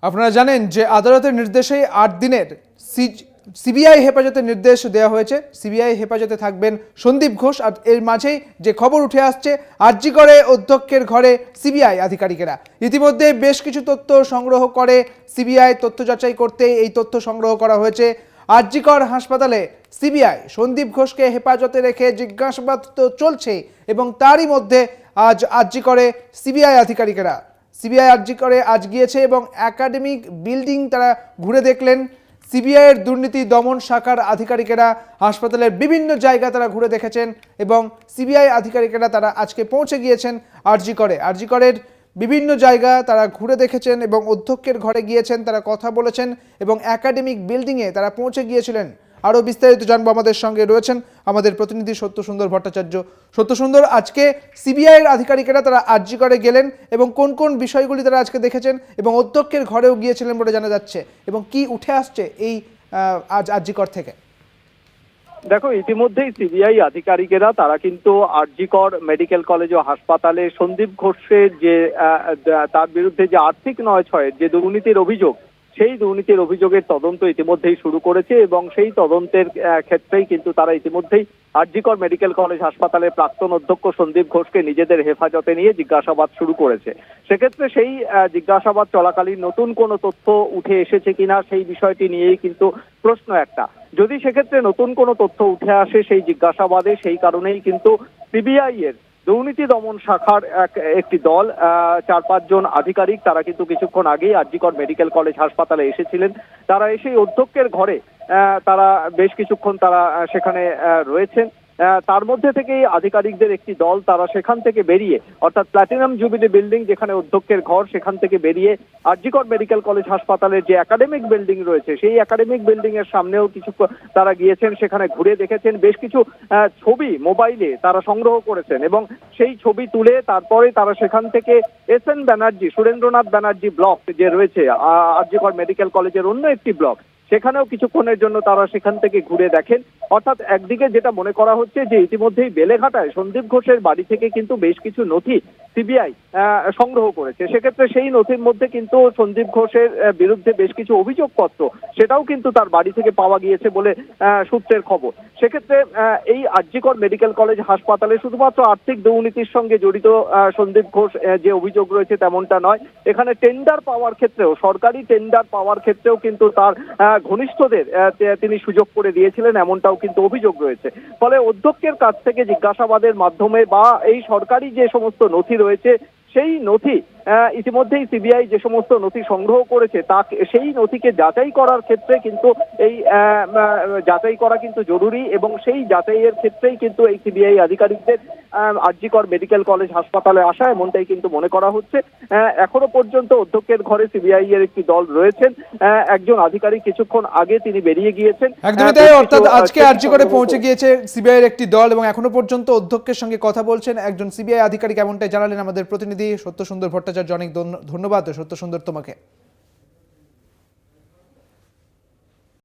আপনারা জানেন যে আদালতের নির্দেশে ৮ দিনের সিবিআই হেফাজতের নির্দেশ দেওয়া হয়েছে। সিবিআই হেফাজতে থাকবেন সন্দীপ ঘোষ। আর এর মাঝেই যে খবর উঠে আসছে, আরজি করে অধ্যক্ষের ঘরে সিবিআই আধিকারিকেরা ইতিমধ্যে বেশ কিছু তথ্য সংগ্রহ করে সিবিআই তথ্য যাচাই করতে এই তথ্য সংগ্রহ করা হয়েছে। আরজি কর হাসপাতালে সিবিআই সন্দীপ ঘোষকে হেফাজতে রেখে জিজ্ঞাসাবাদ তো চলছে এবং তারই মধ্যে আজ আরজি করে সিবিআই আধিকারিকেরা সিবিআই আরজি করে আজ গিয়েছে এবং একাডেমিক বিল্ডিং তারা ঘুরে দেখলেন। সিবিআইয়ের দুর্নীতি দমন শাখার আধিকারিকেরা হাসপাতালের বিভিন্ন জায়গা তারা ঘুরে দেখেছেন এবং সিবিআই আধিকারিকেরা তারা আজকে পৌঁছে গিয়েছেন আরজি করের বিভিন্ন জায়গা তারা ঘুরে দেখেছেন এবং অধ্যক্ষের ঘরে গিয়েছেন, তারা কথা বলেছেন এবং একাডেমিক বিল্ডিংয়ে তারা পৌঁছে গিয়েছিলেন। আরও বিস্তারিত জানবো, আমাদের সঙ্গে রয়েছেন আমাদের প্রতিনিধি সত্যসুন্দর ভট্টাচার্য। সত্যসুন্দর, আজকে সিবিআইয়ের আধিকারিকেরা তারা আরজি করে গেলেন এবং কোন কোন বিষয়গুলি তারা আজকে দেখেছেন এবং অধ্যক্ষের ঘরেও গিয়েছিলেন বলে জানা যাচ্ছে এবং কি উঠে আসছে এই আজ আরজি কর থেকে? দেখো, ইতিমধ্যেই সিবিআই আধিকারিকেরা তারা কিন্তু আরজি কর মেডিকেল কলেজ ও হাসপাতালে সন্দীপ ঘোষের যে তার বিরুদ্ধে যে আর্থিক নয়-ছয়ের যে দুর্নীতির অভিযোগ, সেই দুর্নীতির অভিযোগের তদন্ত ইতিমধ্যেই শুরু করেছে এবং সেই তদন্তের ক্ষেত্রেই কিন্তু তারা ইতিমধ্যেই আরজি কর মেডিকেল কলেজ হাসপাতালের প্রাক্তন অধ্যক্ষ সন্দীপ ঘোষকে নিজেদের হেফাজতে নিয়ে জিজ্ঞাসাবাদ শুরু করেছে। সেক্ষেত্রে সেই জিজ্ঞাসাবাদ চলাকালীন নতুন কোনো তথ্য উঠে এসেছে কিনা সেই বিষয়টি নিয়েই কিন্তু প্রশ্ন একটা। যদি সেক্ষেত্রে নতুন কোনো তথ্য উঠে আসে সেই জিজ্ঞাসাবাদে, সেই কারণেই কিন্তু সিবিআই এর দুর্নীতি দমন শাখার একটি দল ৪-৫ জন আধিকারিক তারা কিন্তু কিছুক্ষণ আগেই আরজি কর মেডিকেল কলেজ হাসপাতালে এসেছিলেন। তারা এসে অধ্যক্ষের ঘরে তারা বেশ কিছুক্ষণ তারা সেখানে রয়েছেন। তার মধ্যে থেকেই আধিকারিকদের একটি দল তারা সেখান থেকে বেরিয়ে, অর্থাৎ প্ল্যাটিনাম জুবিলি বিল্ডিং যেখানে অধ্যক্ষের ঘর, সেখান থেকে বেরিয়ে আরজি কর মেডিকেল কলেজ হাসপাতালের যে একাডেমিক বিল্ডিং রয়েছে সেই একাডেমিক বিল্ডিং এর সামনেও কিছু তারা গিয়েছেন, সেখানে ঘুরে দেখেছেন। বেশ কিছু ছবি মোবাইলে তারা সংগ্রহ করেছেন এবং সেই ছবি তুলে তারপরে তারা সেখান থেকে SN ব্যানার্জি, সুরেন্দ্রনাথ ব্যানার্জি ব্লক যে রয়েছে আরজি কর মেডিকেল কলেজের অন্য একটি ব্লক, সেখানেও কিছুক্ষণের জন্য তারা সেখান থেকে ঘুরে দেখেন। অর্থাৎ একদিকে যেটা মনে করা হচ্ছে যে ইতিমধ্যেই বেলেঘাটায় সন্দীপ ঘোষের বাড়ি থেকে কিন্তু বেশ কিছু নথি সিবিআই সংগ্রহ করেছে। সেক্ষেত্রে সেই নথির মধ্যে কিন্তু সন্দীপ ঘোষের বিরুদ্ধে বেশ কিছু অভিযোগপত্র সেটাও কিন্তু তার বাড়ি থেকে পাওয়া গিয়েছে বলে সূত্রের খবর। সেক্ষেত্রে এই আরজি কর মেডিকেল কলেজ হাসপাতালে শুধুমাত্র আর্থিক দুর্নীতির সঙ্গে জড়িত সন্দীপ ঘোষ যে অভিযোগ রয়েছে তেমনটা নয়, এখানে টেন্ডার পাওয়ার ক্ষেত্রেও, সরকারি টেন্ডার পাওয়ার ক্ষেত্রেও কিন্তু তার ঘনিষ্ঠদের তিনি সুযোগ করে দিয়েছিলেন, এমনটাও কিন্তু অভিযোগ রয়েছে। ফলে অধ্যক্ষের কাছ থেকে জিজ্ঞাসাবাদের মাধ্যমে বা এই সরকারি যে সমস্ত নথি রয়েছে সেই নথি ইতিমধ্যেই সিবিআই যে সমস্ত নথি সংগ্রহ করেছে তা সেই নথিকে যাচাই করার ক্ষেত্রে কিন্তু এই যাচাই করা কিন্তু জরুরি এবং সেই যাচাইয়ের ক্ষেত্রেই কিন্তু এই সিবিআই আধিকারিকদের আরজি কর মেডিকেল কলেজ হাসপাতালে আসা, এমনটাই কিন্তু মনে করা হচ্ছে। এখনো পর্যন্ত অধ্যক্ষের ঘরে সিবিআই এর একটি দল রয়েছেন। একজন আধিকারিক কিছুক্ষণ আগে তিনি বেরিয়ে গিয়েছেন। একদমই তাই, অর্থাৎ আজকে আরজি করে পৌঁছে গিয়েছে সিবিআই এর একটি দল এবং এখনো পর্যন্ত অধ্যক্ষের সঙ্গে কথা বলছেন একজন সিবিআই আধিকারিক, এমনটাই জানালেন আমাদের প্রতিনিধি সত্যসুন্দর ভট্টাচার্য। অনেক ধন্যবাদ সত্যসুন্দর তোমাকে।